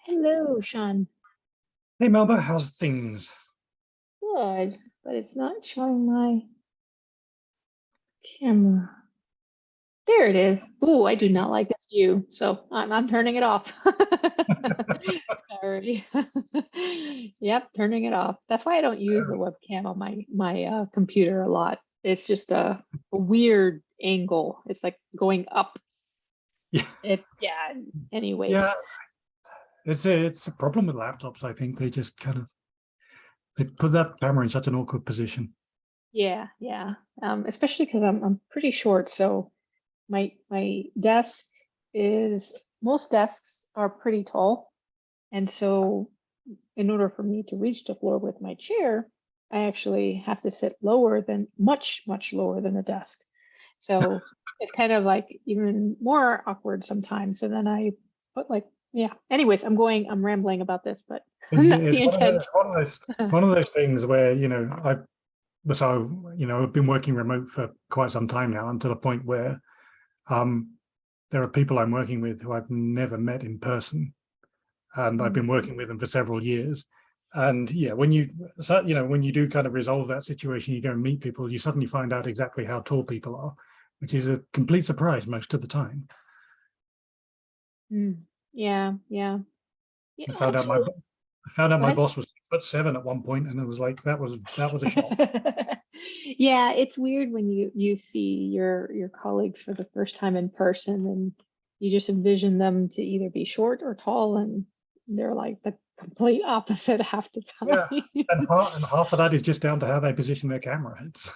Hello, Sean. Hey Melba, how's things? Good, but it's not showing my camera. There it is. Ooh, I do not like this view, so I'm turning it off. Sorry. Yep, turning it off. That's why I don't use the webcam on my computer a lot. It's just a weird angle. It's like going up. Yeah, Yeah. Anyways. yeah, it's a problem with laptops. I think they just they put that camera in such an awkward position. Yeah, yeah. Especially because I'm pretty short, so my desk is most desks are pretty tall, and so in order for me to reach the floor with my chair, I actually have to sit lower than much lower than the desk. So it's kind of like even more awkward sometimes. And then I put like, yeah. Anyways, I'm rambling about this, but not It's the intent. one of those things where I've been working remote for quite some time now, and to the point where there are people I'm working with who I've never met in person, and I've been working with them for several years. And yeah, when you do kind of resolve that situation, you go and meet people, you suddenly find out exactly how tall people are, which is a complete surprise most of the time. Yeah, yeah. Yeah, I found out actually, go my ahead. boss was 6'7" at one point, and it was like that was a shock. Yeah, it's weird when you see your colleagues for the first time in person and you just envision them to either be short or tall, and they're like the complete opposite half the Yeah, time. and half of that is just down to how they position their camera. It's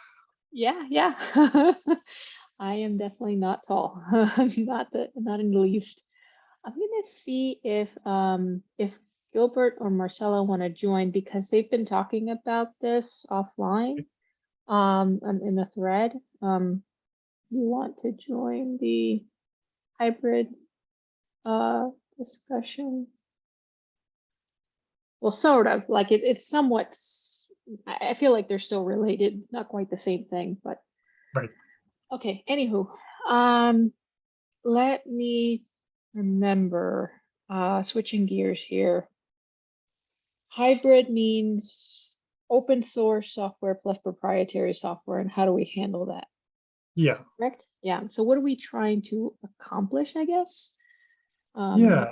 Yeah, yeah. I am definitely not tall. Not in the least. I'm gonna see if Gilbert or Marcella want to join because they've been talking about this offline and in the thread. You want to join the hybrid discussion? Well, sort of like it's somewhat I feel like they're still related, not quite the same thing, but right. okay. Anywho, um let me remember switching gears here. Hybrid means open source software plus proprietary software, and how do we handle that? Yeah, Correct? Yeah. So what are we trying to accomplish, I guess? Um, yeah,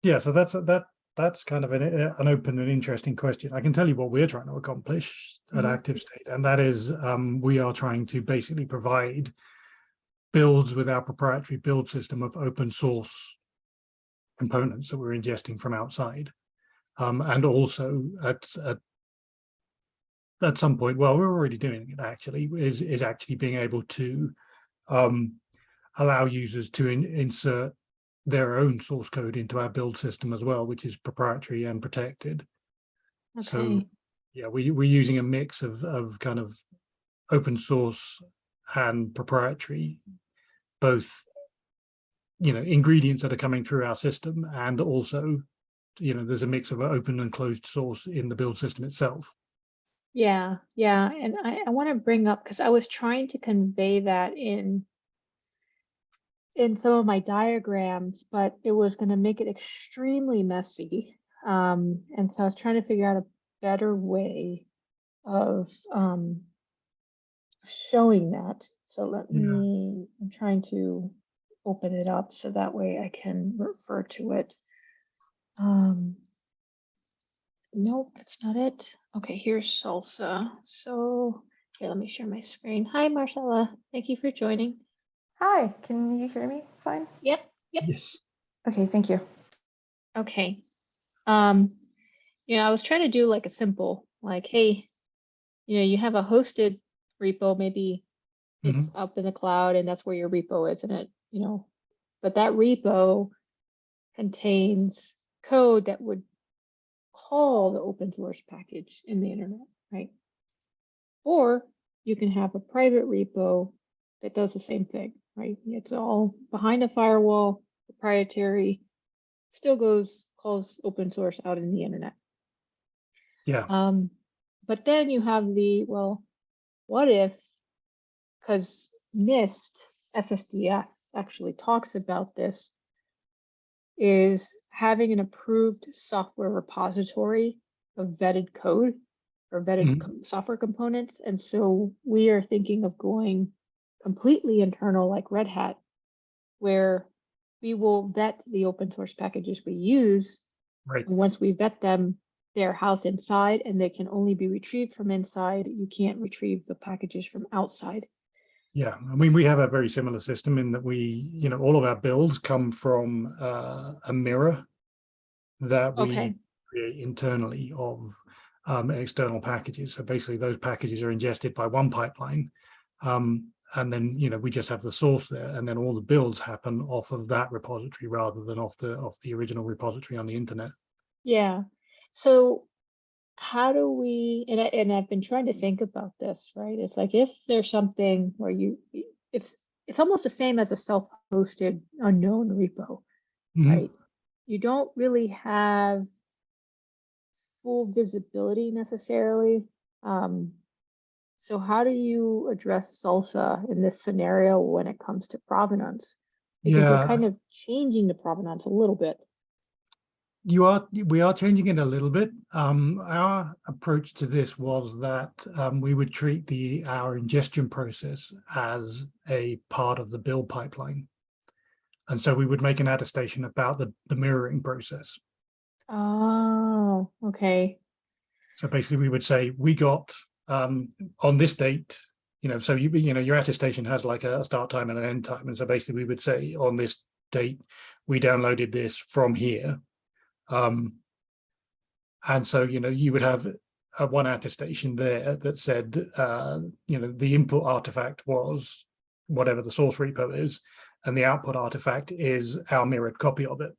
yeah. So that's kind of an open and interesting question. I can tell you what we're trying to accomplish at mhm. Active State, and that is we are trying to basically provide builds with our proprietary build system of open source components that we're ingesting from outside. And also at some point, well, we're already doing it actually, is actually being able to allow users to insert their own source code into our build system as well, which is proprietary and protected. So Okay. yeah, we're using a mix of kind of open source and proprietary, both ingredients that are coming through our system, and also there's a mix of open and closed source in the build system itself. Yeah, yeah. And I want to bring up because I was trying to convey that in some of my diagrams, but it was going to make it extremely messy. And so I was trying to figure out a better way of showing that. So Yeah, I'm trying to open it up so that way I can refer to it. Um, nope, that's not it. Okay, here's salsa. So here, let me share my screen. Hi, Marcella. Thank you for joining. Hi, can you hear me fine? Yep, yep. yes, Okay, thank you. Okay. Um, I was trying to do like a simple, like, hey, you have a hosted repo, maybe it's hmm up in the cloud and that's where your repo is, and but that repo contains code that would call the open source package in the internet, right? Or you can have a private repo that does the same thing, right? It's all behind a firewall, proprietary, still calls open source out in the internet. yeah, But then you have well, what if, because NIST, SSDF actually talks about this, is having an approved software repository of vetted code or vetted software components. And so we are thinking of going completely internal like Red Hat, where we will vet the open source packages we use. Right. And once we vet them, they're housed inside and they can only be retrieved from inside. You can't retrieve the packages from outside. Yeah, I mean, we have a very similar system in that we, all of our builds come from a mirror that we create internally of external packages. So basically those packages are ingested by one pipeline. And then, we just have the source there, and then all the builds happen off of that repository rather than off the original repository on the internet. Yeah. So how do we, and I've been trying to think about this, right? It's like if there's something where it's almost the same as a self-hosted unknown repo, right? You don't really have full visibility necessarily. So how do you address SLSA in this scenario when it comes to provenance? Because you're kind of changing the provenance a little bit. We are changing it a little bit. Our approach to this was that we would treat our ingestion process as a part of the build pipeline. And so we would make an attestation about the mirroring process. Oh, okay. So basically we would say we got on this date, so your attestation has like a start time and an end time. And so basically we would say on this date, we downloaded this from here. And so, you would have one attestation there that said, the input artifact was whatever the source repo is, and the output artifact is our mirrored copy of it.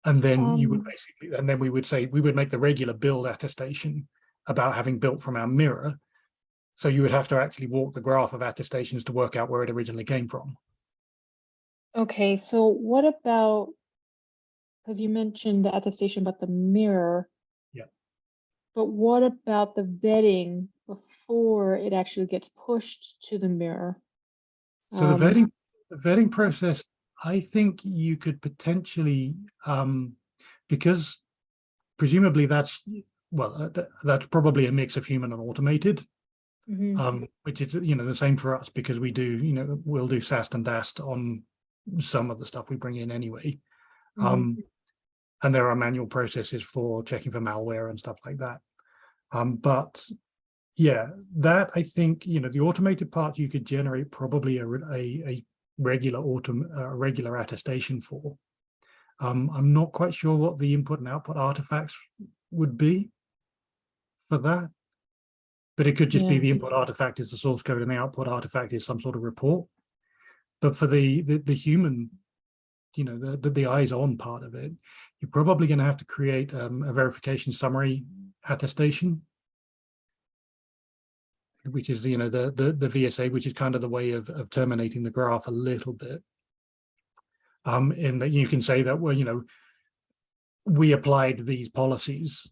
And then we would say, we would make the regular build attestation about having built from our mirror. So you would have to actually walk the graph of attestations to work out where it originally came from. Okay, so what about, because you mentioned the attestation about the mirror. Yeah. But what about the vetting before it actually gets pushed to the mirror? So the vetting process, I think you could potentially, because presumably that's probably a mix of human and automated, which is, the same for us because we do, we'll do SAST and DAST on some of the stuff we bring in anyway. And there are manual processes for checking for malware and stuff like that. But yeah, that I think, the automated part you could generate probably a regular attestation for. I'm not quite sure what the input and output artifacts would be for that, but it could just be the input artifact is the source code and the output artifact is some sort of report. But for the human, the eyes on part of it, you're probably going to have to create a verification summary attestation, which is, the VSA, which is kind of the way of terminating the graph a little bit. In that you can say that, well, we applied these policies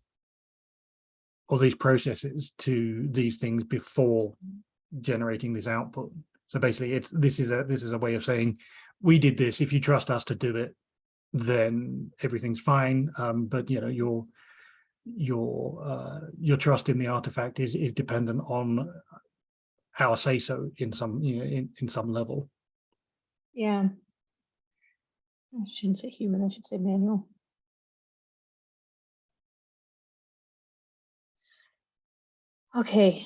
or these processes to these things before generating this output. So basically, this is a way of saying we did this. If you trust us to do it, then everything's fine. But your trust in the artifact is dependent on our say so in some in some level. Yeah. I shouldn't say human, I should say manual. Okay.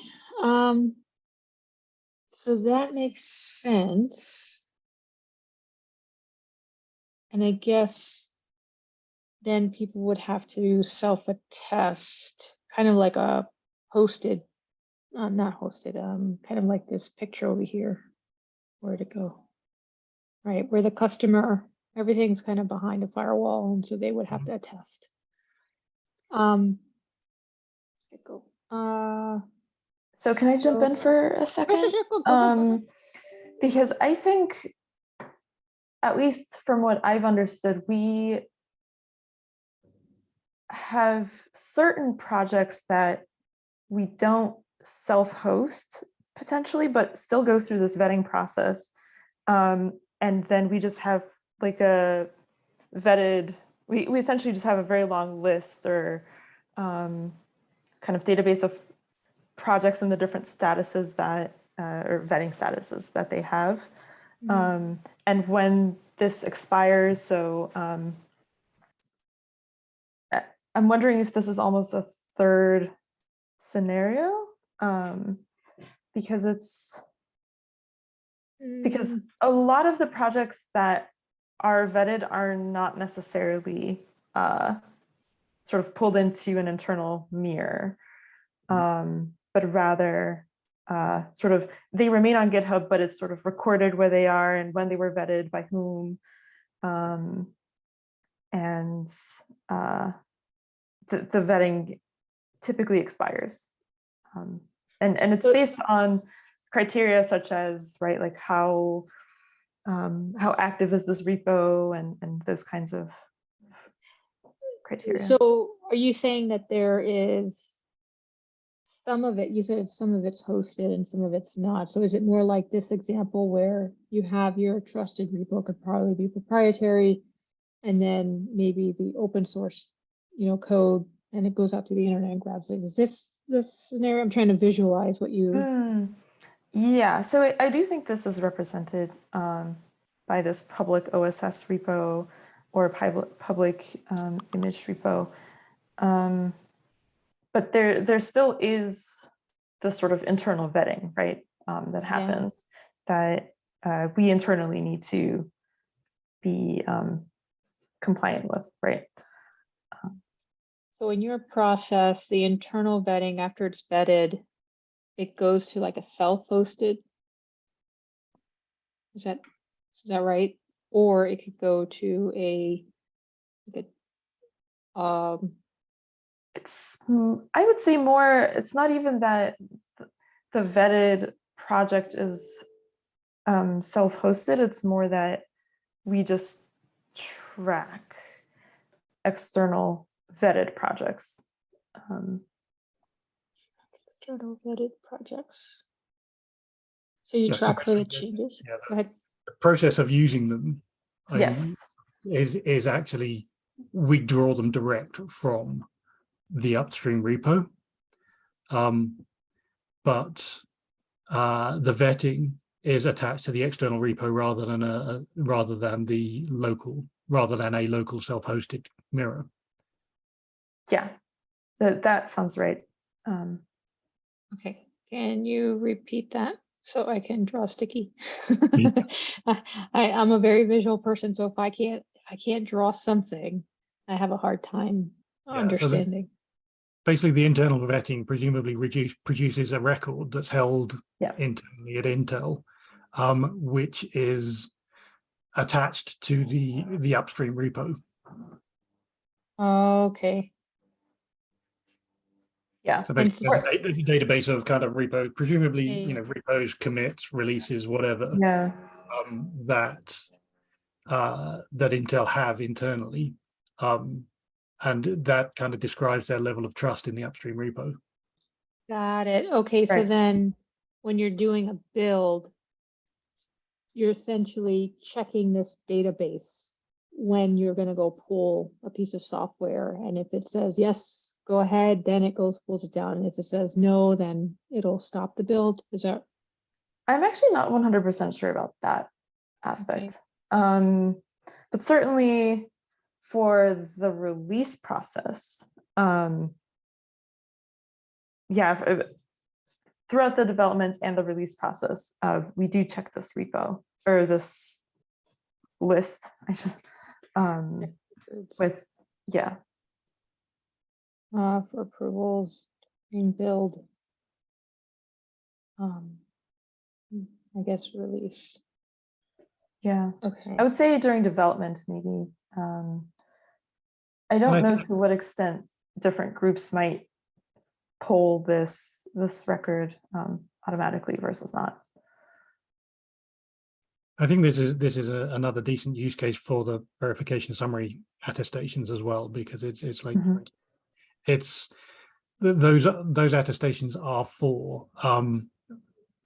So that makes sense. And I guess then people would have to self-attest, kind of like a hosted, not hosted, kind of like this picture over here. Where'd it go? Right, where the customer, everything's kind of behind a firewall, and so they would have to attest. So can I jump in for a second? Go. Because I think, at least from what I've understood, we have certain projects that we don't self-host potentially, but still go through this vetting process. And then we just have like a vetted, we essentially just have a very long list or kind of database of projects and the different statuses that, or vetting statuses that they have. And when this expires, so I'm wondering if this is almost a third scenario, because because a lot of the projects that are vetted are not necessarily sort of pulled into an internal mirror, but rather sort of they remain on GitHub, but it's sort of recorded where they are and when they were vetted by whom, and the vetting typically expires, and it's based on criteria such as, right, like how active is this repo and those kinds of criteria. So are you saying that there is some of it, you said some of it's hosted and some of it's not. So is it more like this example where you have your trusted repo could probably be proprietary, and then maybe the open source, code, and it goes out to the internet and grabs it? Is this the scenario? I'm trying to visualize what you. Yeah, so I do think this is represented by this public OSS repo or public image repo. But there still is this sort of internal vetting, right, that happens, that we internally need to be compliant with, right? So in your process, the internal vetting, after it's vetted, it goes to like a self-hosted. Is that right? Or it could go to it's, I would say more, it's not even that the vetted project is self-hosted, it's more that we just track external vetted projects. External vetted projects. So you track for the changes. Yeah, Go ahead. The process of using them, Yes, is actually we draw them direct from the upstream repo, but the vetting is attached to the external repo rather than a local self-hosted mirror. Yeah, that sounds right. Okay, can you repeat that so I can draw sticky? I'm a very visual person, so if I can't draw something, I have a hard time understanding. So basically, the internal vetting presumably produces a record that's held internally at Intel, which is attached to the upstream repo. Okay. Yeah. So basically, there's a database of kind of repo, presumably, repos, commits, releases, whatever. Yeah. That Intel have internally, and that kind of describes their level of trust in the upstream repo. Got it. Okay, so then when you're doing a build, you're essentially checking this database when you're going to go pull a piece of software, and if it says yes, go ahead, then it pulls it down, and if it says no, then it'll stop the build. Is that? I'm actually not 100% sure about that aspect. Okay. But certainly for the release process, throughout the development and the release process, we do check this repo or this list. With for approvals and build. I guess release. Yeah. Okay. I would say during development, maybe. I don't know to what extent different groups might pull this record automatically versus not. I think this is another decent use case for the verification summary attestations as well, because it's like those attestations are for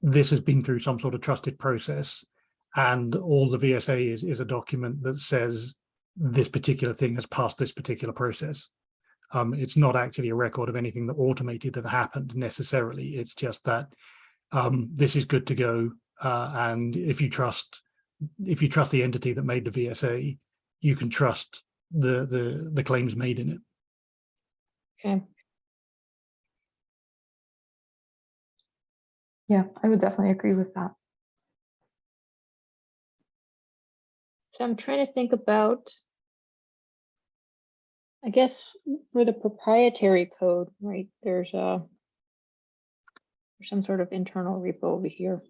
this has been through some sort of trusted process, and all the VSA is a document that says this particular thing has passed this particular process. It's not actually a record of anything that automated that happened necessarily. It's just that this is good to go, and if you trust the entity that made the VSA, you can trust the claims made in it. Okay. Yeah, I would definitely agree with that. So I'm trying to think about, I guess for the proprietary code, right, there's some sort of internal repo over here,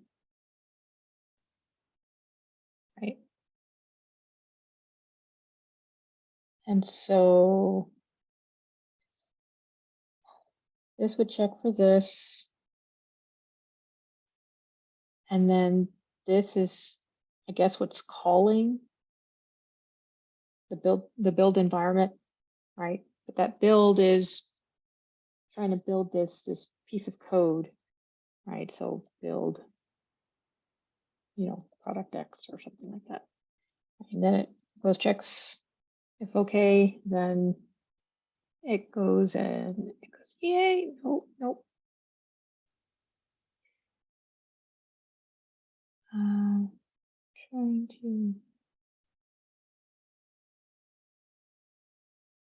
right? And so this would check for this. And then this is, I guess, what's calling the build environment, right? But that build is trying to build this piece of code, right? So build, product X or something like that. And then it goes checks if okay, then it goes and it goes, yay, nope, nope. Trying to,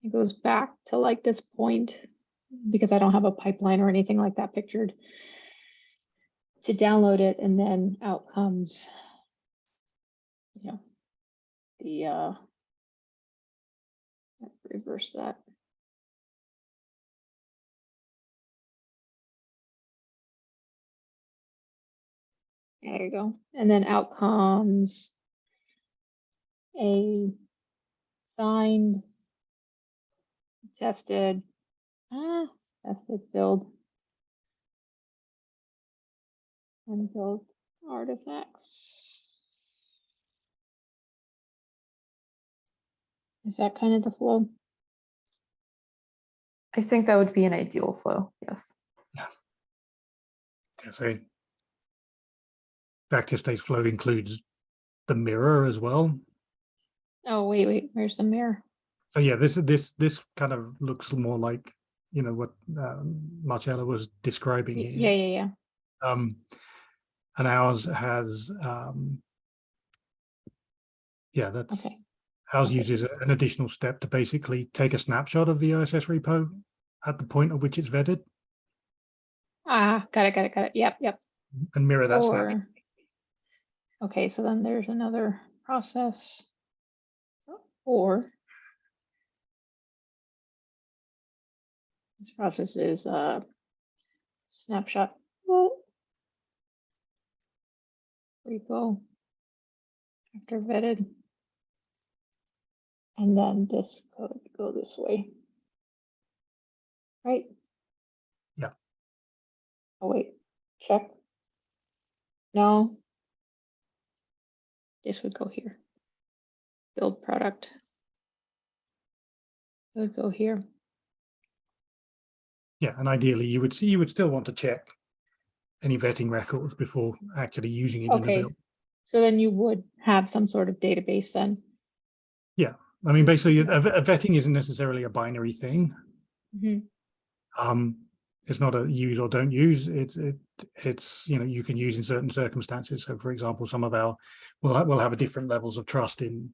it goes back to like this point because I don't have a pipeline or anything like that pictured to download it, and then out comes, the reverse that. There you go. And then out comes a signed, tested build and build artifacts. Is that kind of the flow? I think that would be an ideal flow, yes. Yeah. So active state flow includes the mirror as well. Oh, wait, where's the mirror? So yeah, this kind of looks more like, what Marcella was describing here. Yeah. And ours has, that's Okay. ours Okay. uses an additional step to basically take a snapshot of the OSS repo at the point at which it's vetted Got it. Yep. and mirror that snapshot. Okay, so then there's another process, or this process is snapshot repo after vetted, and then this code go this way, right? Yeah. Oh wait, check. No, this would go here. Build product. It would go here. Yeah, and ideally you would still want to check any vetting records before actually using it in the build. So then you would have some sort of database then. Yeah, I mean, basically, a vetting isn't necessarily a binary thing. Mm-hmm. It's not a use or don't use. It's you can use in certain circumstances. So, for example, some of our we'll have different levels of trust in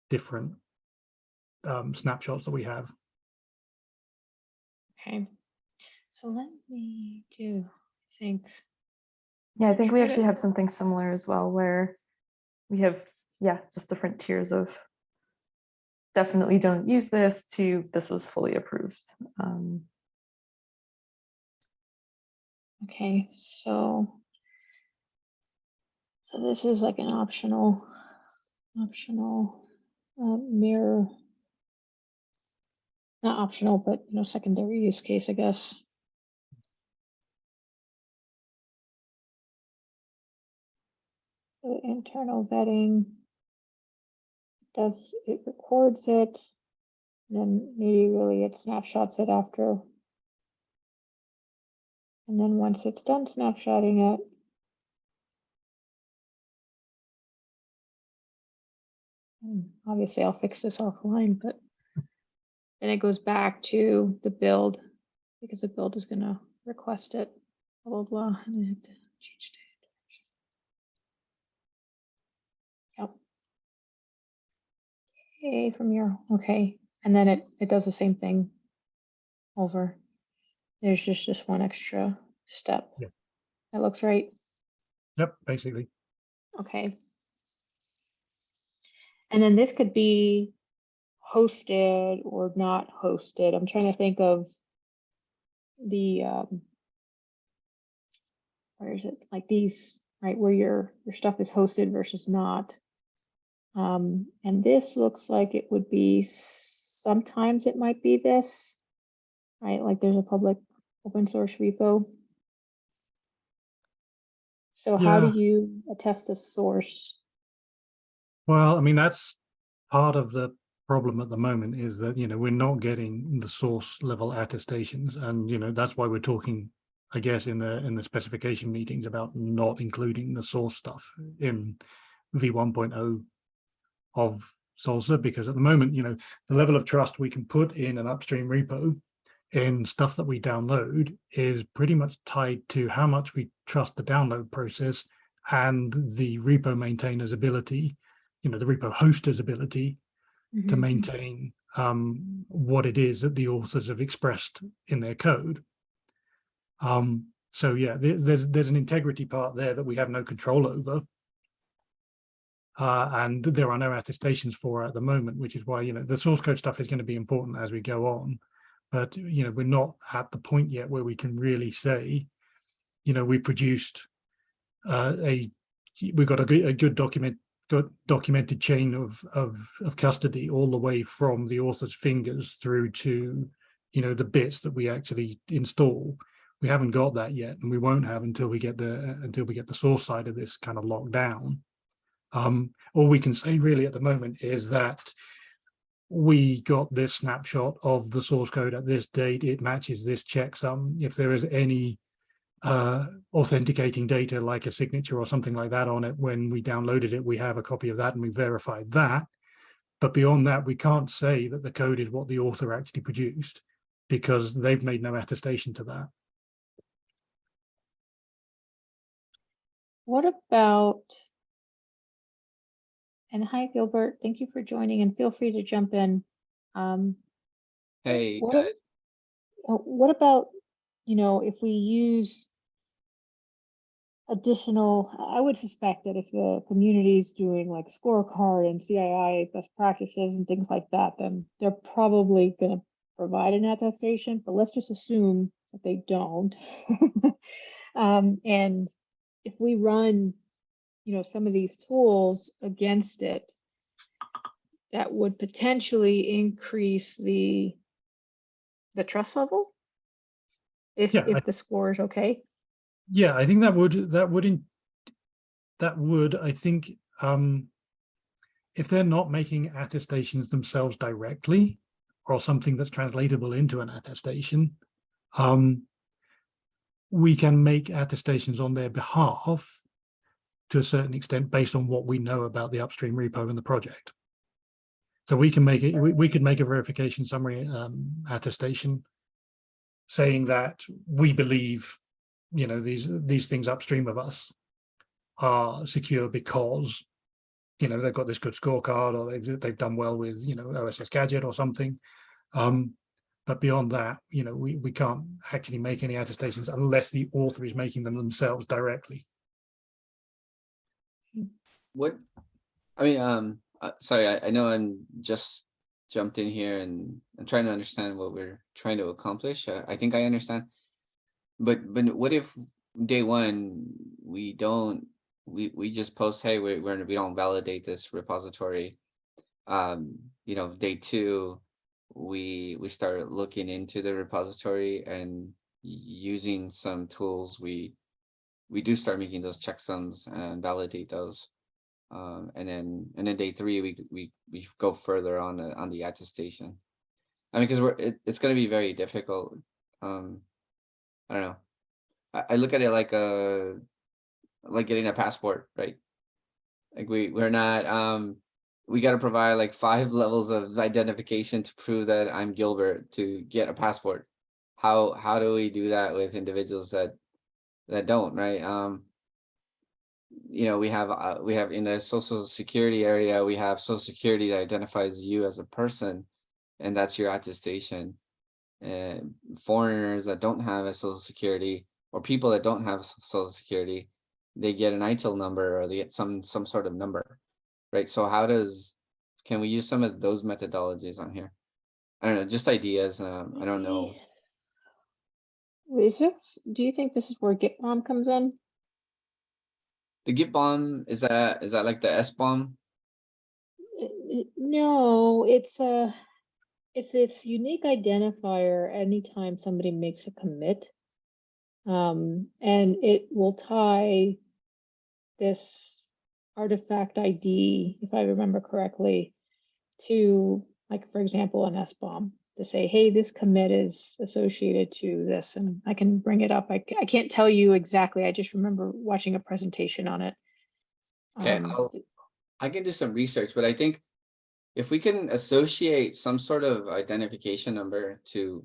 different snapshots that we have. Okay, so let me think. Yeah, I think we actually have something similar as well, where we have, just different tiers of definitely don't use this to this is fully approved. Okay, so this is like an optional mirror, not optional, but secondary use case, I guess. The internal vetting it records it, then maybe really it snapshots it after. And then once it's done snapshotting it, obviously I'll fix this offline, but then it goes back to the build because the build is going to request it. Blah, blah, blah. And I have to change date. Yep. Okay, from your, okay. And then it does the same thing over. There's just one extra step. Yeah. That looks right. Yep, basically. Okay. And then this could be hosted or not hosted. I'm trying to think of the where is it? Like these, right, where your stuff is hosted versus not. And this looks like it would be, sometimes it might be this, right? Like there's a public open source repo. So how do Yeah. you attest a source? Well, I mean, that's part of the problem at the moment, is that, you know, we're not getting the source level attestations. And, you know, that's why we're talking, I guess, in the specification meetings about not including the source stuff in v1.0 of SLSA, because at the moment, you know, the level of trust we can put in an upstream repo in stuff that we download is pretty much tied to how much we trust the download process and the repo maintainer's ability, you know, the repo hoster's ability to maintain what it is that the authors have expressed in their code. So yeah, there's an integrity part there that we have no control over. And there are no attestations for at the moment, which is why, you know, the source code stuff is going to be important as we go on. But, you know, we're not at the point yet where we can really say, you know, we produced we've got a good documented chain of custody all the way from the author's fingers through to, you know, the bits that we actually install. We haven't got that yet, and we won't have until we get the source side of this kind of locked down. All we can say really at the moment is that we got this snapshot of the source code at this date. It matches this checksum. If there is any authenticating data like a signature or something like that on it, when we downloaded it, we have a copy of that and we verified that. But beyond that, we can't say that the code is what the author actually produced because they've made no attestation to that. What about, and hi Gilbert, thank you for joining and feel free to jump in. Hey, what, guys. what about, you know, if we use additional, I would suspect that if the community is doing like scorecard and CII best practices and things like that, then they're probably going to provide an attestation, but let's just assume that they don't. And if we run, you know, some of these tools against it, that would potentially increase the trust level if the score is okay. Yeah, I think that would I think if they're not making attestations themselves directly or something that's translatable into an attestation, we can make attestations on their behalf to a certain extent based on what we know about the upstream repo and the project. So we can make it, we could make a verification summary attestation saying that we believe, you know, these things upstream of us are secure because, you know, they've got this good scorecard or they've done well with, you know, OSS Gadget or something. But beyond that, you know, we can't actually make any attestations unless the author is making them themselves directly. What, I mean, sorry, I know I'm just jumped in here and I'm trying to understand what we're trying to accomplish. I think I understand. But what if day one we don't, we just post, hey, we don't validate this repository. You know, day two, we start looking into the repository and using some tools, we do start making those checksums and validate those. And then day three, we go further on the attestation. I mean, because it's going to be very difficult. I don't know. I look at it like getting a passport, right? Like we're not we got to provide like 5 levels of identification to prove that I'm Gilbert to get a passport. How do we do that with individuals that don't, right? You know, we have in the social security area, we have social security that identifies you as a person, and that's your attestation. And foreigners that don't have a social security, or people that don't have social security, they get an ITIL number, or they get some sort of number, right? So can we use some of those methodologies on here? I don't know, just ideas. I don't know. Do you think this is where GitBomb comes in? The Git bomb, is that like the S bomb? No, it's this unique identifier anytime somebody makes a commit. And it will tie this artifact ID, if I remember correctly, to, like, for example, an SBOM to say, hey, this commit is associated to this, and I can bring it up. I can't tell you exactly. I just remember watching a presentation on it. Okay, I can do some research, but I think if we can associate some sort of identification number to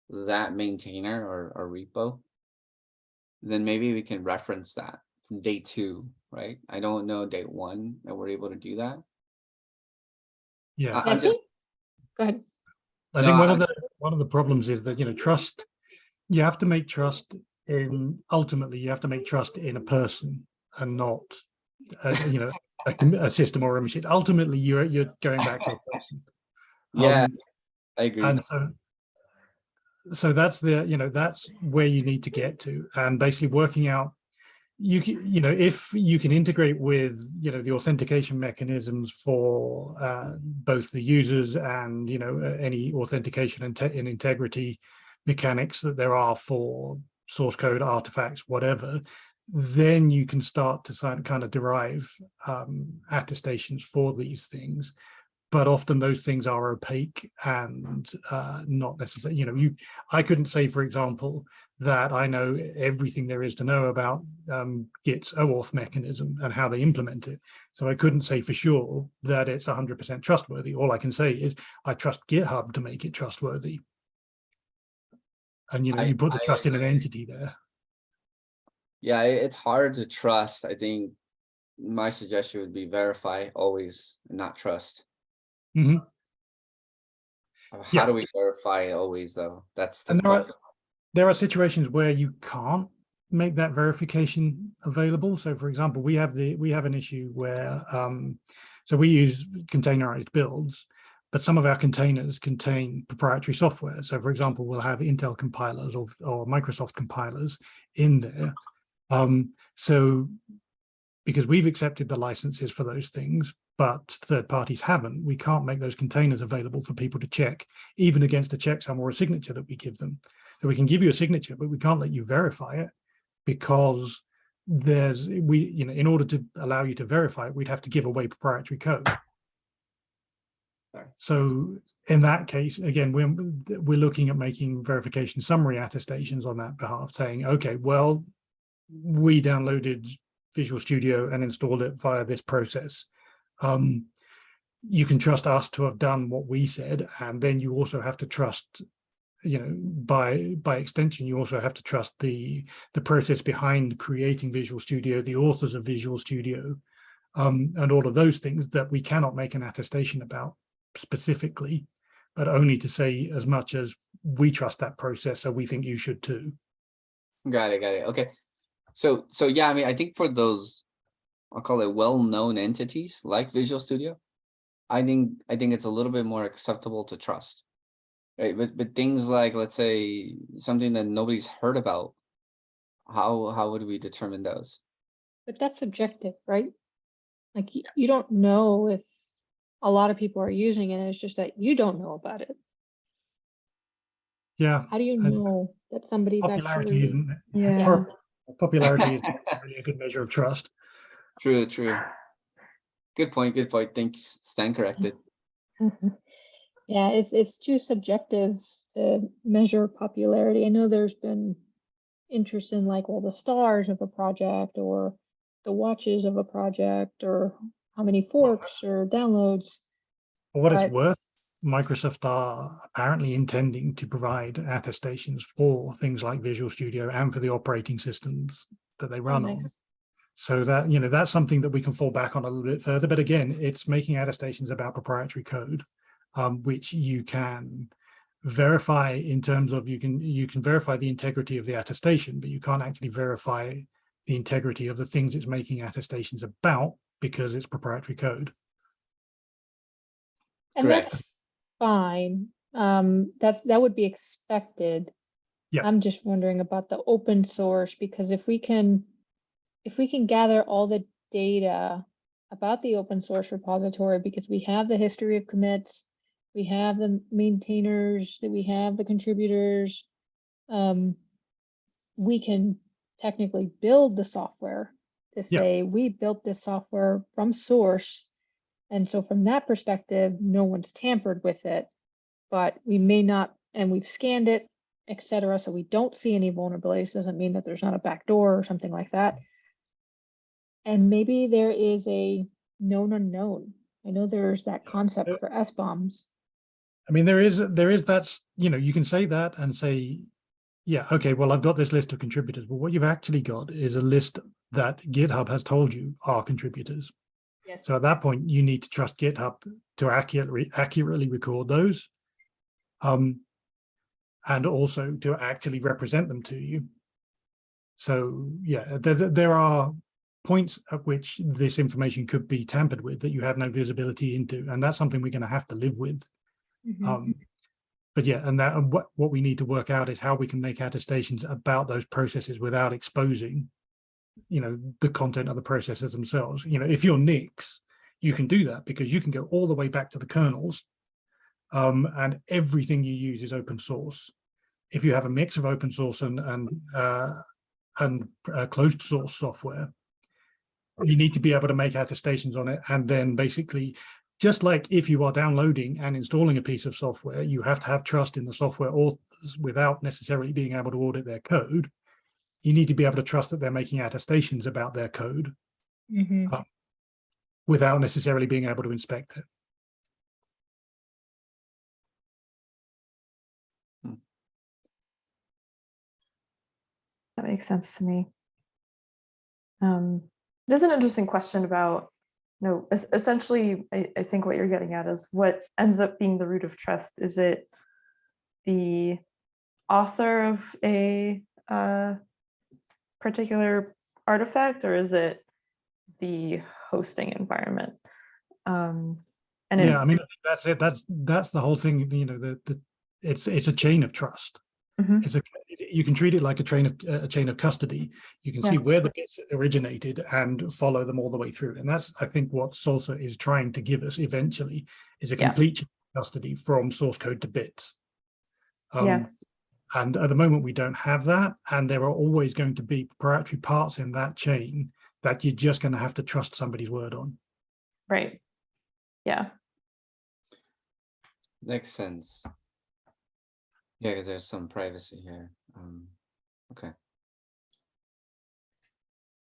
that maintainer or repo, then maybe we can reference that from day 2, right? I don't know day 1 that we're able to do that. Yeah, I'm just Go ahead. I think one of the problems is that, you know, trust, you have to make trust ultimately you have to make trust in a person and not you know, a system or a machine. Ultimately you're going back to a person. yeah, I agree. And so that's that's where you need to get to, and basically working out, if you can integrate with the authentication mechanisms for both the users and any authentication and integrity mechanics that there are for source code, artifacts, whatever, then you can start to kind of derive attestations for these things. But often those things are opaque and not necessarily, I couldn't say, for example, that I know everything there is to know about Git's OAuth mechanism and how they implement it. So I couldn't say for sure that it's 100% trustworthy. All I can say is I trust GitHub to make it trustworthy. And, you put the trust in an entity there. Yeah, it's hard to trust. I think my suggestion would be verify always, not trust. Mm-hmm. How do we verify always, though? That's the and question. There are situations where you can't make that verification available. So, for example, we have an issue where so we use containerized builds, but some of our containers contain proprietary software. So, for example, we'll have Intel compilers or Microsoft compilers in there. So because we've accepted the licenses for those things, but third parties haven't, we can't make those containers available for people to check, even against a checksum or a signature that we give them. So we can give you a signature, but we can't let you verify it, because in order to allow you to verify it, we'd have to give away proprietary code. So in that case, again, we're looking at making verification summary attestations on that behalf, saying, okay, well, we downloaded Visual Studio and installed it via this process. You can trust us to have done what we said, and then you also have to trust, by extension, you also have to trust the process behind creating Visual Studio, the authors of Visual Studio, and all of those things that we cannot make an attestation about specifically, but only to say as much as we trust that process, so we think you should too. Got it. Okay. So yeah, I mean, I think for those, I'll call it well-known entities like Visual Studio, I think it's a little bit more acceptable to trust, right? But things like, let's say, something that nobody's heard about, how would we determine those? But that's subjective, right? Like you don't know if a lot of people are using it. It's just that you don't know about it. Yeah. How do you know that somebody's Popularity actually? isn't. Yeah. Popularity is really a good measure of trust. True. Good point. Thanks. Stand corrected. Yeah, it's too subjective to measure popularity. I know there's been interest in, like, well, the stars of a project or the watches of a project or how many forks or downloads. For what it's But- worth, Microsoft are apparently intending to provide attestations for things like Visual Studio and for the operating systems that they run on. nice. So that, that's something that we can fall back on a little bit further. But again, it's making attestations about proprietary code, which you can verify in terms of you can verify the integrity of the attestation, but you can't actually verify the integrity of the things it's making attestations about because it's proprietary code. And Correct. that's fine. That would be expected. Yeah. I'm just wondering about the open source, because if we can gather all the data about the open source repository, because we have the history of commits, we have the maintainers, we have the contributors, we can technically build the software to Yeah. say we built this software from source. And so from that perspective, no one's tampered with it, but we may not, and we've scanned it, etc. So we don't see any vulnerabilities. Doesn't mean that there's not a backdoor or something like that. And maybe there is a known unknown. I know there's that concept for SBOMs. I mean, there is that, you can say that and say, yeah, okay, well, I've got this list of contributors, but what you've actually got is a list that GitHub has told you are contributors. Yes. So at that point, you need to trust GitHub to accurately record those, and also to actually represent them to you. So yeah, there are points at which this information could be tampered with that you have no visibility into, and that's something we're going to have to live with. But yeah, and that what we need to work out is how we can make attestations about those processes without exposing, the content of the processes themselves. If you're Nix, you can do that because you can go all the way back to the kernels, and everything you use is open source. If you have a mix of open source and closed source software, you need to be able to make attestations on it, and then basically, just like if you are downloading and installing a piece of software, you have to have trust in the software authors without necessarily being able to audit their code. You need to be able to trust that they're making attestations about their code without necessarily being able to inspect it. That makes sense to me. There's an interesting question about, essentially, I think what you're getting at is what ends up being the root of trust. Is it the author of a particular artifact, or is it the hosting environment? And yeah, I mean, that's it. That's the whole thing. It's a chain of trust. You can treat it like a chain of custody. You can see where the bits originated and follow them all the way through. And that's, I think, what SLSA is trying to give us eventually, is a complete chain of custody from source code to bits. And at the moment we don't have that, and there are always going to be proprietary parts in that chain that you're just going to have to trust somebody's word on. Right. Yeah. Makes sense. Yeah, because there's some privacy here. Okay.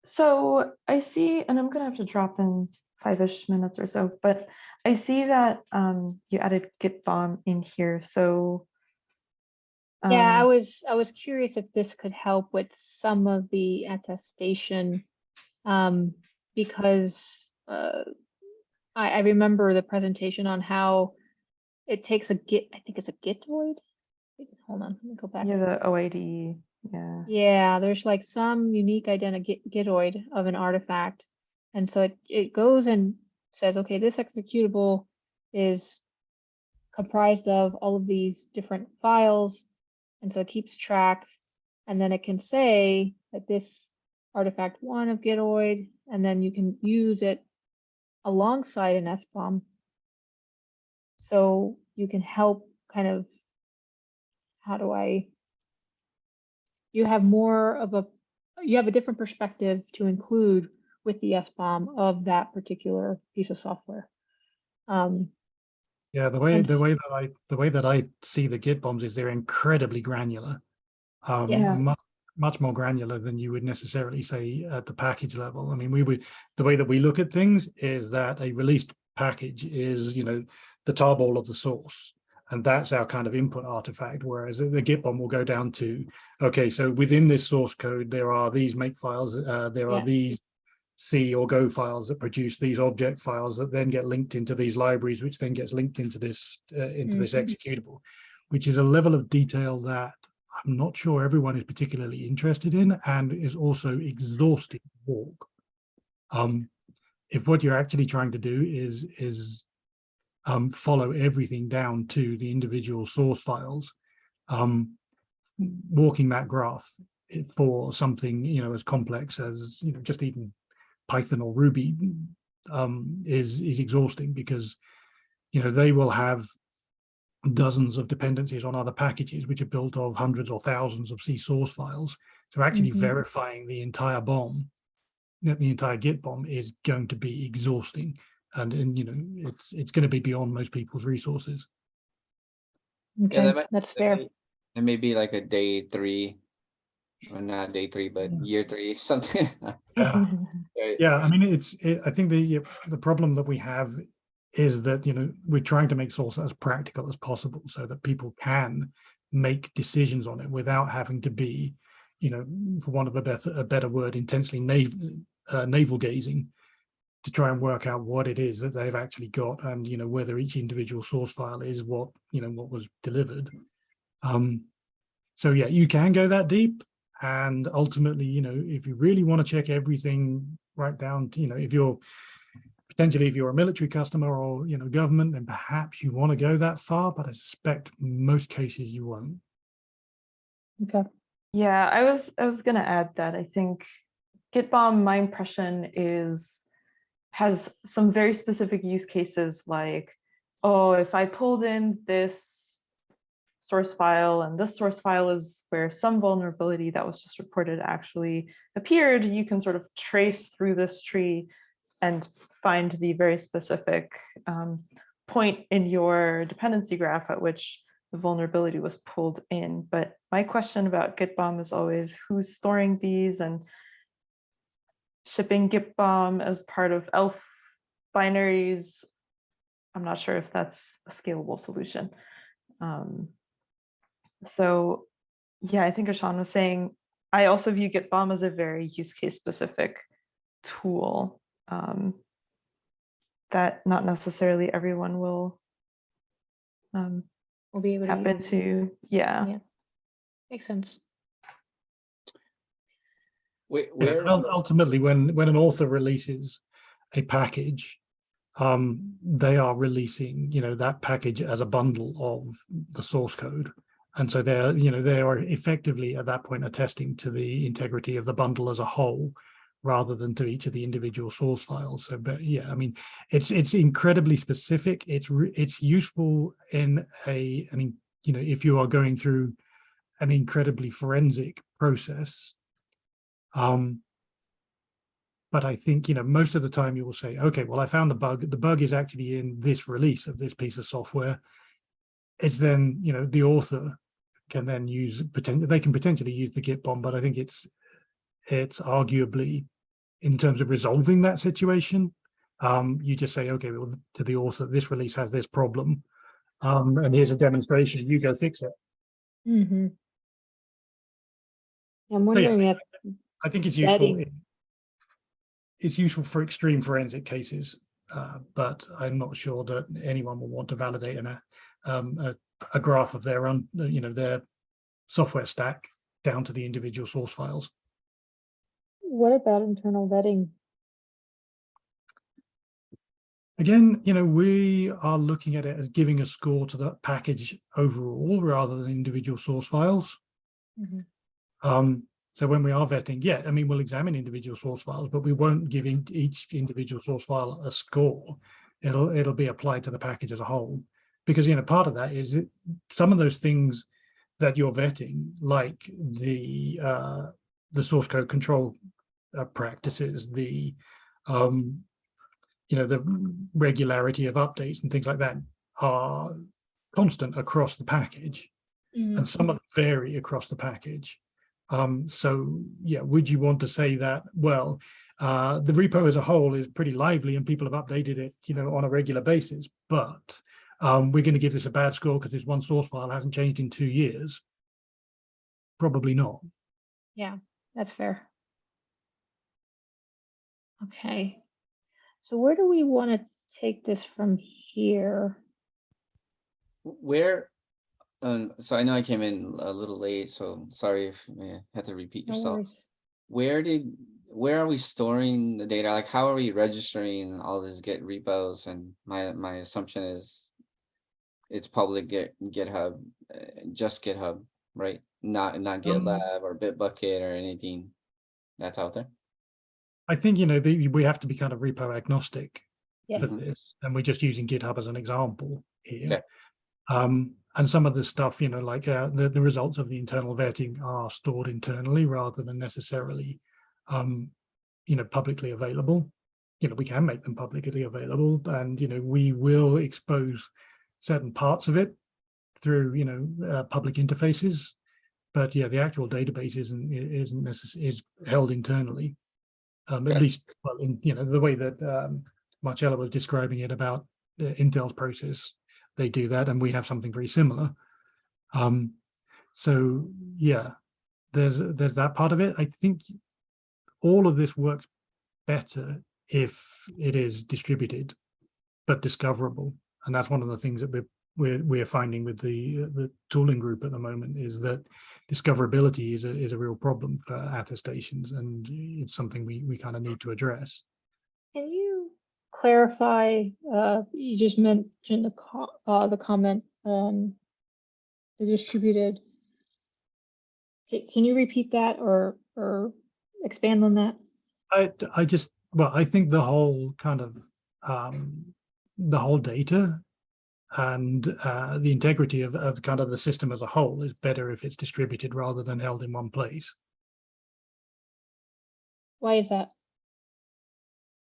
So I see, and I'm gonna have to drop in 5-ish minutes or so, but I see that you added GitBOM in here. So yeah, I was curious if this could help with some of the attestation, because I remember the presentation on how it takes a Git, I think it's a Gitoid. Hold on, let me go back. yeah, the OID. Yeah. Yeah, there's like some unique Gitoid of an artifact. And so it goes and says, okay, this executable is comprised of all of these different files. And so it keeps track. And then it can say that this artifact 1 of Gitoid, and then you can use it alongside an SBOM. So you can help kind of, you have a different perspective to include with the SBOM of that particular piece of software. Yeah, the way that I see the Git bombs is they're incredibly granular. Yes. much more granular than you would necessarily say at the package level. I mean, the way that we look at things is that a released package is, the tarball of the source. And that's our kind of input artifact, whereas the Git bomb will go down to, okay, so within this source code, there are these make files, there are these C or Go files that produce these object files that then get linked into these libraries, which then gets linked into this executable, which is a level of detail that I'm not sure everyone is particularly interested in, and is also exhausting to walk. If what you're actually trying to do is follow everything down to the individual source files, walking that graph for something as complex as just even Python or Ruby is exhausting, because they will have dozens of dependencies on other packages which are built of hundreds or thousands of C source files. So actually verifying the entire bomb, the entire Git bomb, is going to be exhausting, and it's going to be beyond most people's resources. Okay, that's fair. It may be like a day 3, or not day 3, but year 3, something. Yeah, I mean, I think the problem that we have is that we're trying to make source as practical as possible, so that people can make decisions on it without having to be, for want of a better word, intensely navel gazing to try and work out what it is that they've actually got, and whether each individual source file is what what was delivered. So yeah, you can go that deep, and ultimately, if you really want to check everything right down to, if you're a military customer or government, then perhaps you want to go that far, but I suspect most cases you won't. Okay. Yeah, I was gonna add that I think Git bomb, my impression has some very specific use cases, like, oh, if I pulled in this source file, and this source file is where some vulnerability that was just reported actually appeared, you can sort of trace through this tree and find the very specific point in your dependency graph at which the vulnerability was pulled in. But my question about Git bomb is always, who's storing these, and shipping Git bomb as part of ELF binaries, I'm not sure if that's a scalable solution. So yeah, I think as Sean was saying, I also view Git bomb as a very use case specific tool that not necessarily everyone will be able to tap use. into. Yeah. Makes sense. Ultimately, when an author releases a package, they are releasing that package as a bundle of the source code, and so they are effectively at that point attesting to the integrity of the bundle as a whole, rather than to each of the individual source files. So, but yeah, I mean, it's incredibly specific. It's useful in if you are going through an incredibly forensic process. But I think, most of the time you will say, okay, well, I found the bug. The bug is actually in this release of this piece of software. It's then, the author can then they can potentially use the Git bomb, but I think it's arguably, in terms of resolving that situation, you just say, okay, well, to the author, this release has this problem, and here's a demonstration, you go fix it. I'm wondering if I think it's useful. It's useful for extreme forensic cases, but I'm not sure that anyone will want to validate a graph of their own, their software stack down to the individual source files. What about internal vetting? Again, we are looking at it as giving a score to the package overall rather than individual source files. So when we are vetting, yeah, I mean, we'll examine individual source files, but we won't give each individual source file a score. It'll be applied to the package as a whole, because part of that is some of those things that you're vetting, like the source code control practices, the regularity of updates and things like that, are constant across the package, and some of them vary across the package. So yeah, would you want to say that, well, the repo as a whole is pretty lively and people have updated it, on a regular basis, but we're going to give this a bad score because this one source file hasn't changed in 2 years? Probably not. Yeah, that's fair. Okay. So where do we want to take this from here? Where, so I know I came in a little late, so sorry if you had to repeat No yourself. worries. Where are we storing the data? Like, how are we registering all these Git repos? And my assumption is it's public GitHub, just GitHub, right? Not GitLab or Bitbucket or anything that's out there. I think, we have to be kind of repo agnostic Yes. for this, and we're just using GitHub as an example here. Okay. And some of the stuff, like the results of the internal vetting are stored internally rather than necessarily, publicly available. We can make them publicly available, and we will expose certain parts of it through public interfaces. But yeah, the actual database isn't necessarily is held internally. At least, well, in the way that Marcella was describing it about Intel's process, they do that, and we have something very similar. So yeah, there's that part of it. I think all of this works better if it is distributed but discoverable, and that's one of the things that we're finding with the tooling group at the moment, is that discoverability is a real problem for attestations, and it's something we kind of need to address. Can you clarify? You just mentioned the comment, the distributed. Can you repeat that or expand on that? I think the whole kind of the whole data and the integrity of kind of the system as a whole is better if it's distributed rather than held in one place. Why is that?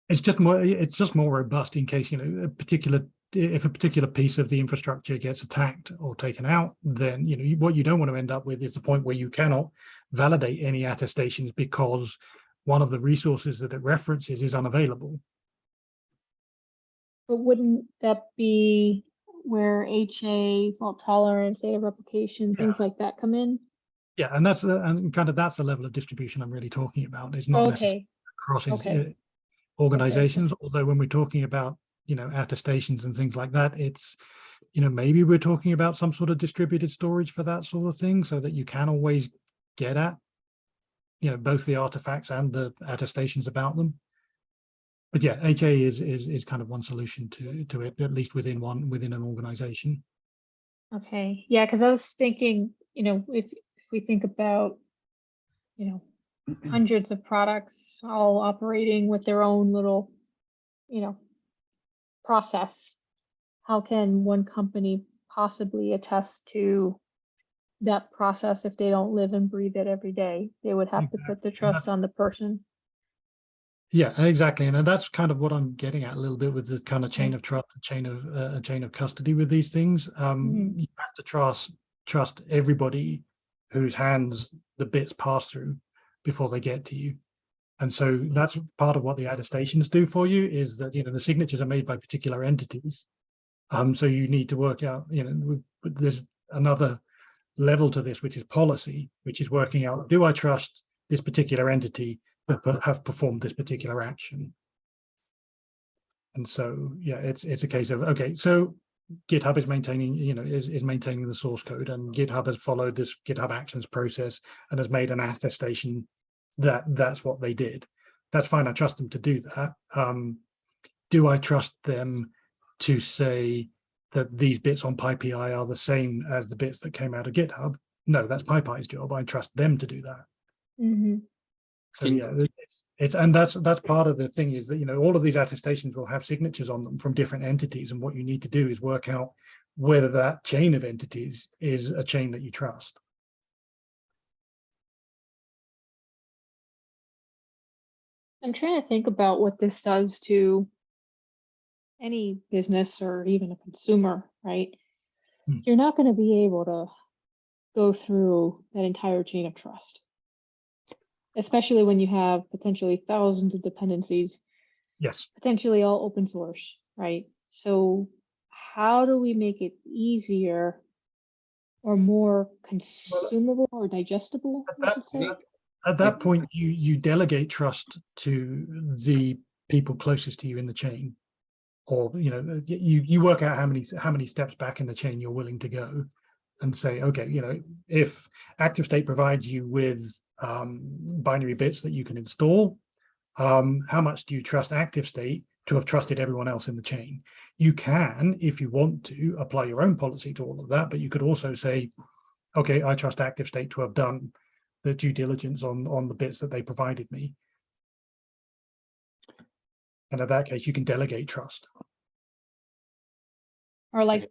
It's just more robust in case if a particular piece of the infrastructure gets attacked or taken out, then what you don't want to end up with is the point where you cannot validate any attestations because one of the resources that it references is unavailable. But wouldn't that be where HA, fault tolerance, data replication, things like that come in? Yeah, and that's the level of distribution I'm really talking about. It's not necessarily across organizations. Although when we're talking about attestations and things like that, it's maybe we're talking about some sort of distributed storage for that sort of thing, so that you can always get at both the artifacts and the attestations about them. But yeah, HA is kind of one solution to it, at least within an organization. Okay, yeah, because I was thinking, if we think about, hundreds of products all operating with their own little, process, how can one company possibly attest to that process if they don't live and breathe it every day? They would have to put the trust on the person. Yeah, exactly, and that's kind of what I'm getting at a little bit with the kind of chain of trust, a chain of custody with these things. You have to trust everybody whose hands the bits pass through before they get to you, and so that's part of what the attestations do for you, is that the signatures are made by particular entities. So you need to work out, there's another level to this, which is policy, which is working out, do I trust this particular entity have performed this particular action? And so yeah, it's a case of, okay, so GitHub is maintaining is maintaining the source code, and GitHub has followed this GitHub Actions process and has made an attestation that that's what they did. That's fine, I trust them to do that. Do I trust them to say that these bits on PyPI are the same as the bits that came out of GitHub? No, that's PyPI's job. I trust them to do that. So yeah, that's part of the thing, is that all of these attestations will have signatures on them from different entities, and what you need to do is work out whether that chain of entities is a chain that you trust. I'm trying to think about what this does to any business or even a consumer, right? You're not going to be able to go through that entire chain of trust. especially when you have potentially thousands of dependencies, Yes. potentially all open source, right? So how do we make it easier or more consumable or digestible, I should say? At that point, you delegate trust to the people closest to you in the chain, or you work out how many steps back in the chain you're willing to go, and say, okay, if Active State provides you with binary bits that you can install, how much do you trust Active State to have trusted everyone else in the chain? You can, if you want to, apply your own policy to all of that, but you could also say, okay, I trust Active State to have done the due diligence on the bits that they provided me. And in that case, you can delegate trust. Or like,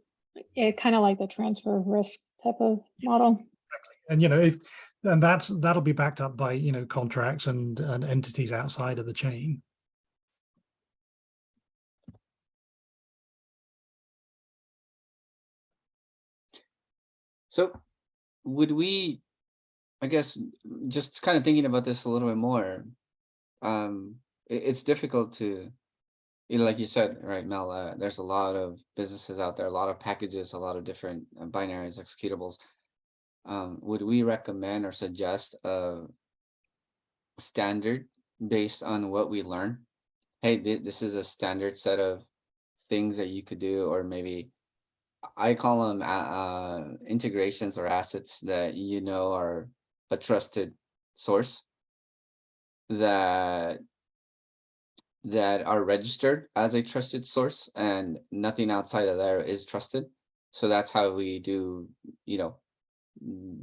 kind of like the transfer of risk type of model. And that'll be backed up by contracts and entities outside of the chain. So would we, I guess, just kind of thinking about this a little bit more, it's difficult to, like you said, right, Mel, there's a lot of businesses out there, a lot of packages, a lot of different binaries, executables. Would we recommend or suggest a standard based on what we learn? Hey, this is a standard set of things that you could do, or maybe I call them integrations or assets that are a trusted source that are registered as a trusted source, and nothing outside of there is trusted. So that's how we do,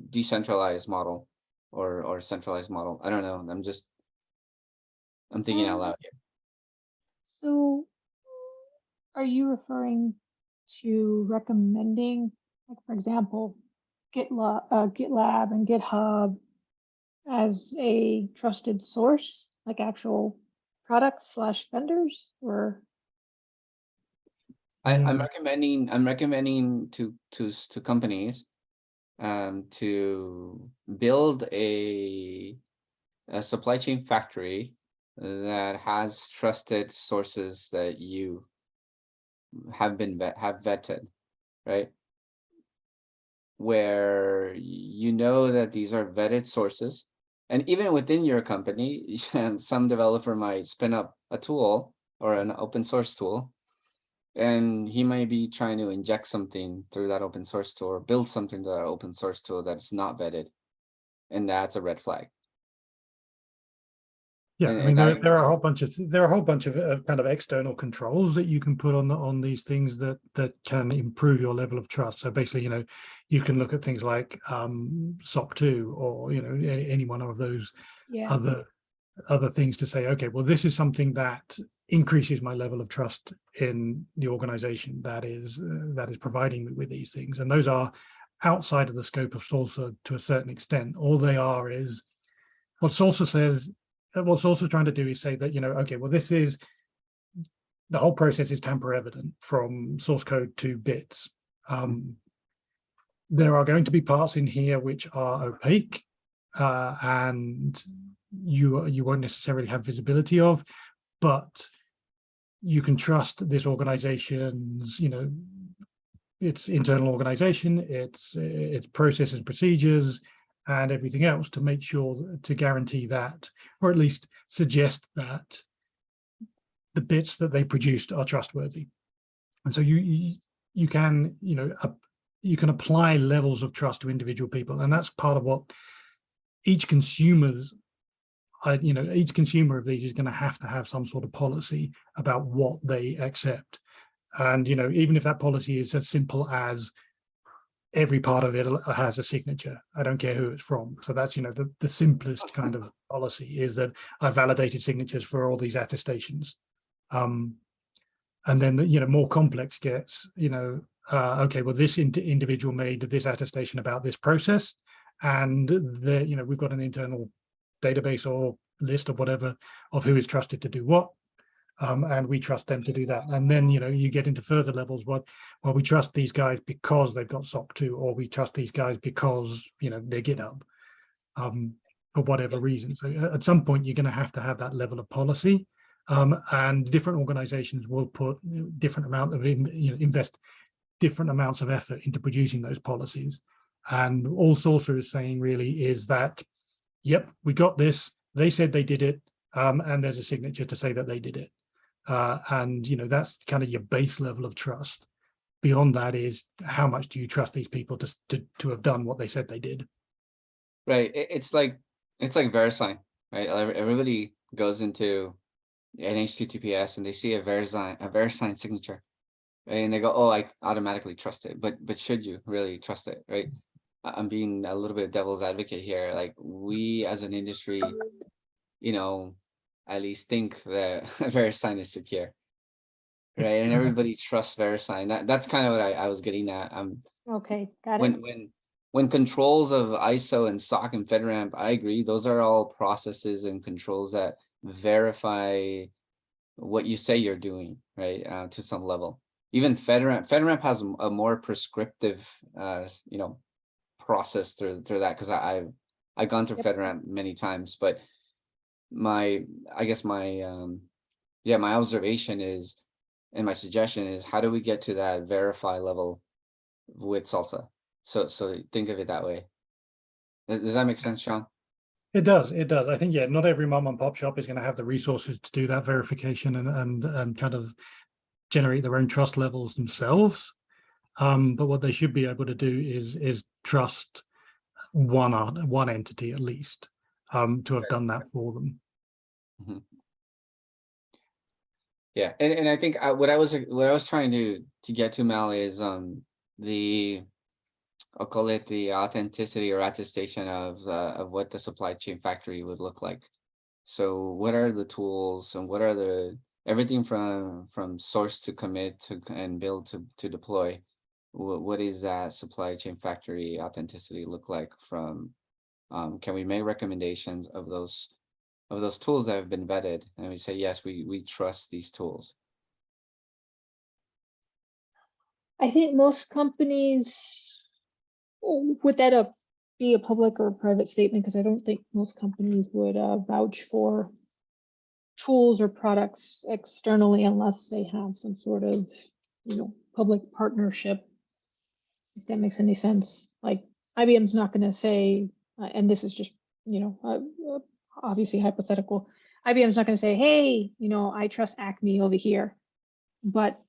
decentralized model or centralized model. I don't know. I'm thinking out loud here. So are you referring to recommending, like, for example, GitLab and GitHub as a trusted source, like actual products / vendors, or? I'm recommending to companies to build a supply chain factory that has trusted sources that you have vetted, right? Where that these are vetted sources, and even within your company, some developer might spin up a tool or an open source tool, and he might be trying to inject something through that open source tool or build something to that open source tool that is not vetted, and that's a red flag. Yeah, I mean, there are a whole bunch of kind of external controls that you can put on these things that can improve your level of trust. So basically, you can look at things like SOC 2 or any one of those other things to say, okay, well, this is something that increases my level of trust in the organization that is providing me with these things, and those are outside of the scope of SLSA to a certain extent. All they are is what SLSA says. What's also trying to do is say that, okay, well, this is the whole process is tamper evident from source code to bits. There are going to be parts in here which are opaque and you won't necessarily have visibility of, but you can trust this organization's, its internal organization, its process and procedures, and everything else to make sure, to guarantee that, or at least suggest that the bits that they produced are trustworthy. And so you can apply levels of trust to individual people, and that's part of what each consumer of these is going to have some sort of policy about what they accept. And even if that policy is as simple as every part of it has a signature, I don't care who it's from. So that's the simplest kind of policy is that I validated signatures for all these attestations. And then more complex gets okay, well, this individual made this attestation about this process, and we've got an internal database or list of whatever of who is trusted to do what. And we trust them to do that. And then, you get into further levels. Well, we trust these guys because they've got SOC 2, or we trust these guys because, they're GitHub. for whatever reason. So at some point, you're going to have that level of policy, and different organizations will put different amount of, invest different amounts of effort into producing those policies. And all Saucer is saying really is that, yep, we got this. They said they did it, and there's a signature to say that they did it. And, that's kind of your base level of trust. Beyond that is how much do you trust these people to have done what they said they did? Right. It's like VeriSign, right? Everybody goes into an HTTPS and they see a VeriSign signature, right? And they go, "Oh, I automatically trust it." But should you really trust it, right? I'm being a little bit devil's advocate here. Like, we as an industry, at least think that VeriSign is secure, right? And everybody trusts VeriSign. That's kind of what I was getting at. Okay, got it. When controls of ISO and SOC and FedRAMP, I agree, those are all processes and controls that verify what you say you're doing, right? To some level. Even FedRAMP has a more prescriptive, process through that, because I've gone through Yep. FedRAMP many times. But my observation is, and my suggestion is, how do we get to that verify level with SLSA? So think of it that way. Does that make sense, Sean? It does. I think, yeah, not every mom and pop shop is going to have the resources to do that verification and kind of generate their own trust levels themselves. But what they should be able to do is trust one entity at least, to have done that for them. Mm-hmm. Yeah, and I think what I was trying to get to, Mal, is I'll call it the authenticity or attestation of what the supply chain factory would look like. So what are the tools, and what are everything from source to commit to and build to deploy? What is that supply chain factory authenticity look like from? Can we make recommendations of those tools that have been vetted, and we say, yes, we trust these tools? I think most companies, would that be a public or a private statement? Because I don't think most companies would vouch for tools or products externally unless they have some sort of, public partnership. If that makes any sense. Like, IBM's not going to say, and this is just, obviously hypothetical. IBM's not going to say, "Hey, I trust Acme over here," but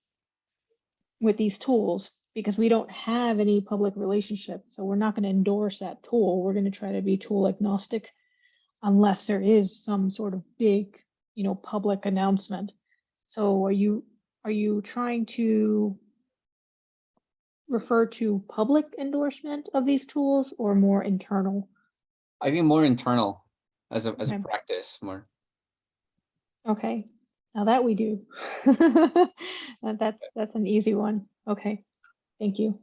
with these tools, because we don't have any public relationship, so we're not going to endorse that tool. We're going to try to be tool agnostic unless there is some sort of big, public announcement. So are you trying to refer to public endorsement of these tools or more internal? I think more internal, as a Okay. practice, more. Okay, now that we do. That's an easy one. Okay, thank you.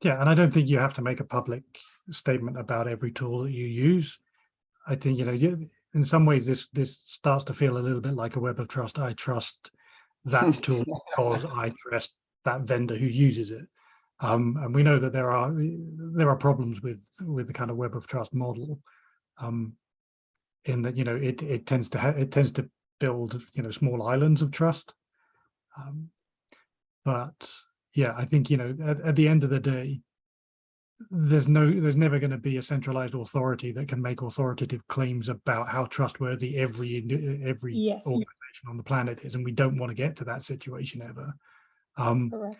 Yeah, and I don't think you have to make a public statement about every tool that you use. I think, in some ways this starts to feel a little bit like a web of trust. I trust that tool because I trust that vendor who uses it. And we know that there are problems with the kind of web of trust model, in that it tends to build small islands of trust. But yeah, I think at the end of the day, there's never going to be a centralized authority that can make authoritative claims about how trustworthy every Yes. organization on the planet is, and we don't want to get to that situation ever. Correct.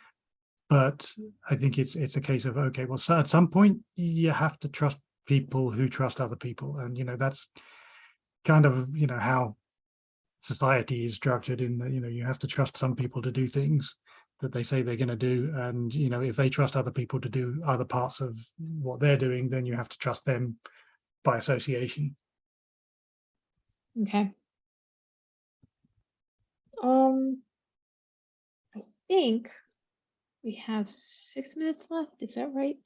But I think it's a case of, okay, well, so at some point you have to trust people who trust other people, and that's kind of how society is structured, in that you have to trust some people to do things that they say they're going to do, and if they trust other people to do other parts of what they're doing, then you have to trust them by association. Okay. I think we have 6 minutes left. Is that right?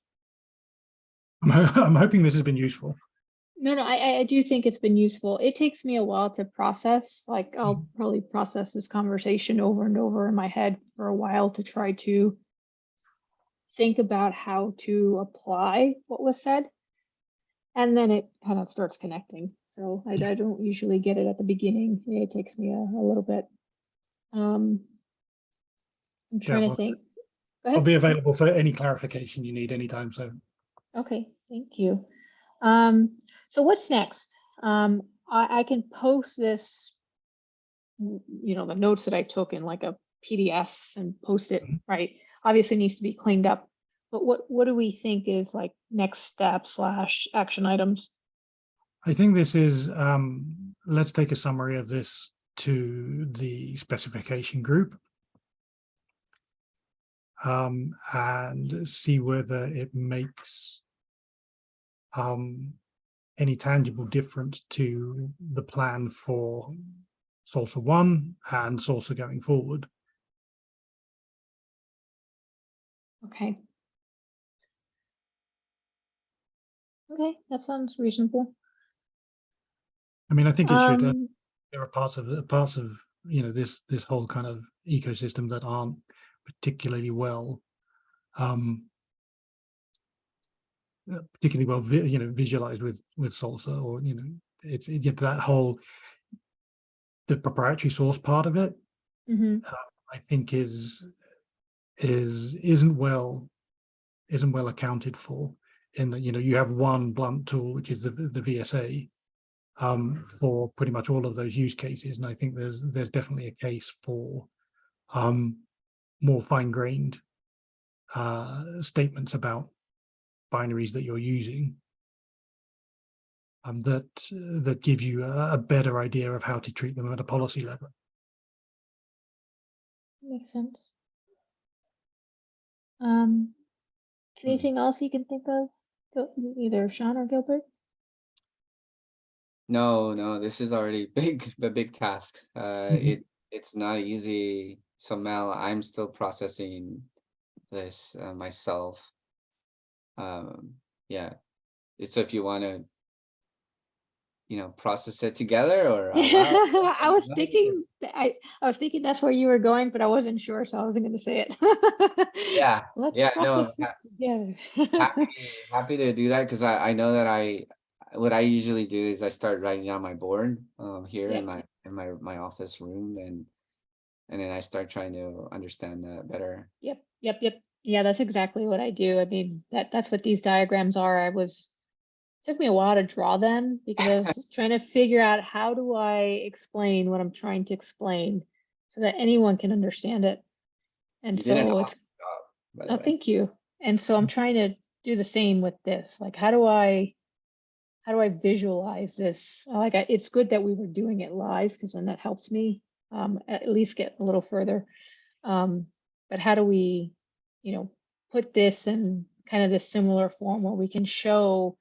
I'm hoping this has been useful. No, I do think it's been useful. It takes me a while to process. Like, I'll probably process this conversation over and over in my head for a while to try to think about how to apply what was said. and then it kind of starts connecting. So I don't usually get it at the beginning. It takes me a little bit. I'm trying to well, think. Go I'll ahead. be available for any clarification you need anytime. So Okay, thank you. So what's next? I can post this, the notes that I took in like a PDF and post it, right? Obviously needs to be cleaned up, but what do we think is like next step / action items? I think this is, let's take a summary of this to the specification group and see whether it makes any tangible difference to the plan for SLSA 1 and SLSA going forward. Okay. Okay, that sounds reasonable. I mean, I think it should. There are parts of this whole kind of ecosystem that aren't particularly well visualized with SLSA, or it's that whole the proprietary source part of it. I think isn't well accounted for, in that you have one blunt tool, which is the VSA, for pretty much all of those use cases, and I think there's definitely a case for more fine-grained statements about binaries that you're using, that give you a better idea of how to treat them at a policy level. Makes sense. Anything else you can think of, either Sean or Gilbert? No, this is already a big task. It's not easy. So Mel, I'm still processing this myself. Yeah. So if you want to, process it together or out loud. I was thinking that's where you were going, but I wasn't sure, so I wasn't going to say it. Yeah, Let's no, process this together. happy to do that, because I know that what I usually do is I start writing on my board here in my office room, and then I start trying to understand that better. Yep. Yeah, that's exactly what I do. I mean, that's what these diagrams are. Took me a while to draw them because I was trying to figure out how do I explain what I'm trying to explain so that anyone can understand it. And You did an so awesome job, by the way. thank you. And so I'm trying to do the same with this. Like, how do I visualize this? It's good that we were doing it live, because then that helps me at least get a little further. But how do we, put this in kind of this similar form where we can show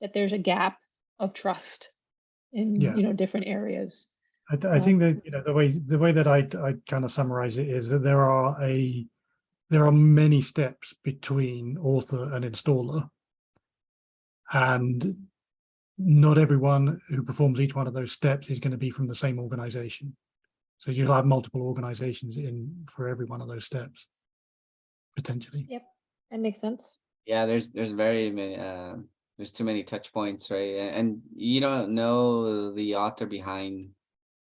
that there's a gap of trust in different areas. I think that the way that I kind of summarize it is that there are many steps between author and installer, and not everyone who performs each one of those steps is going to be from the same organization. So you'll have multiple organizations in for every one of those steps, potentially. Yep, that makes sense. Yeah, there's very many there's too many touch points, right? And you don't know the author behind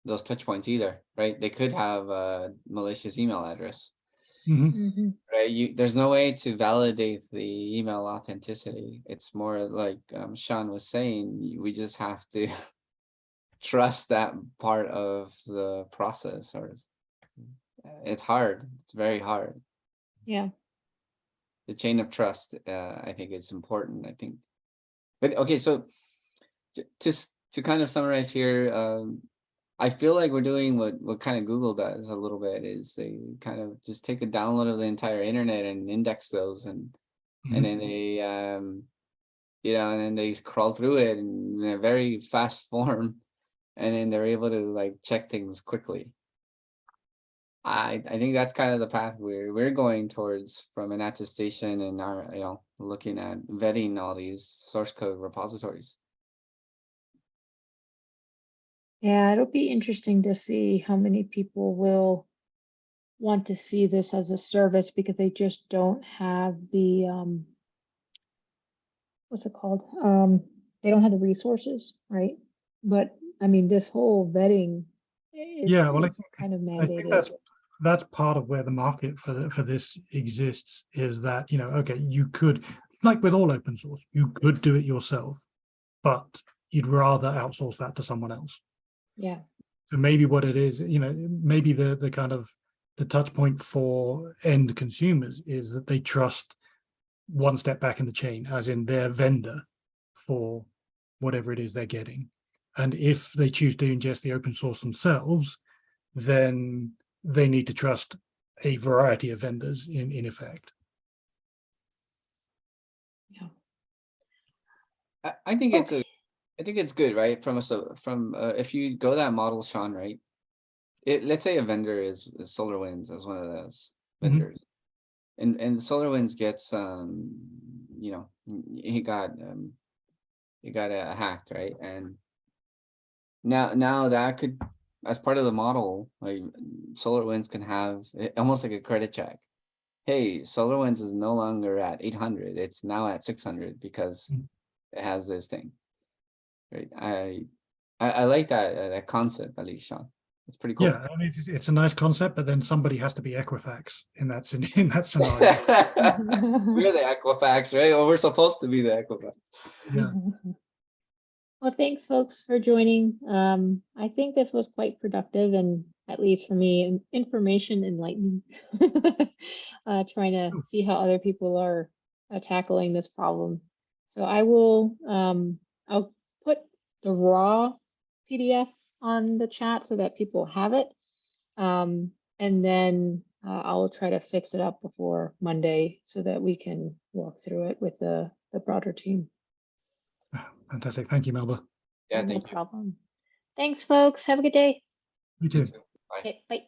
those touch points either, right? They could have a malicious email address, right? There's no way to validate the email authenticity. It's more like Sean was saying, we just have to trust that part of the process, or it's hard. It's very hard. Yeah. The chain of trust, I think, is important. I think, but okay, so just to kind of summarize here, I feel like we're doing what kind of Google does a little bit, is they kind of just take a download of the entire internet and index those, and then they and then they crawl through it in a very fast form, and then they're able to like check things quickly. I think that's kind of the path we're going towards from an attestation, and our looking at vetting all these source code repositories. Yeah, it'll be interesting to see how many people will want to see this as a service, because they just don't have the what's it called? they don't have the resources, right? But I mean, this whole vetting Yeah, well, is kind of I think mandated. that's part of where the market for this exists, is that, you know, okay, you could, like with all open source, you could do it yourself, but you'd rather outsource that to someone else. Yeah. So maybe what it is, you know, maybe the kind of the touch point for end consumers is that they trust one step back in the chain, as in their vendor for whatever it is they're getting. And if they choose to ingest the open source themselves, then they need to trust a variety of vendors in effect. Yeah. I think it's Okay. I think it's good, right? If you go that model, Sean, right? Let's say a vendor is SolarWinds as one of those Mhm. vendors, and SolarWinds gets you know, he got hacked, right? And now that could, as part of the model, like SolarWinds can have almost like a credit check. Hey, SolarWinds is no longer at 800; it's now at 600 because Mm. it has this thing, right? I like that concept, at least, Sean. It's pretty cool. Yeah, I mean, it's a nice concept, but then somebody has to be Equifax in that in that scenario. We're the Equifax, right? Or we're supposed to be the Equifax. Yeah. Well, thanks folks for joining. I think this was quite productive, and at least for me, information enlightening. Trying to see how other people are tackling this problem. So I will, I'll put the raw PDF on the chat so that people have it. And then I'll try to fix it up before Monday so that we can walk through it with the broader team. Fantastic. Thank you, Melba. Yeah, No thank you. problem. Thanks, folks. Have a good day. You You too. too. Bye. Okay, bye.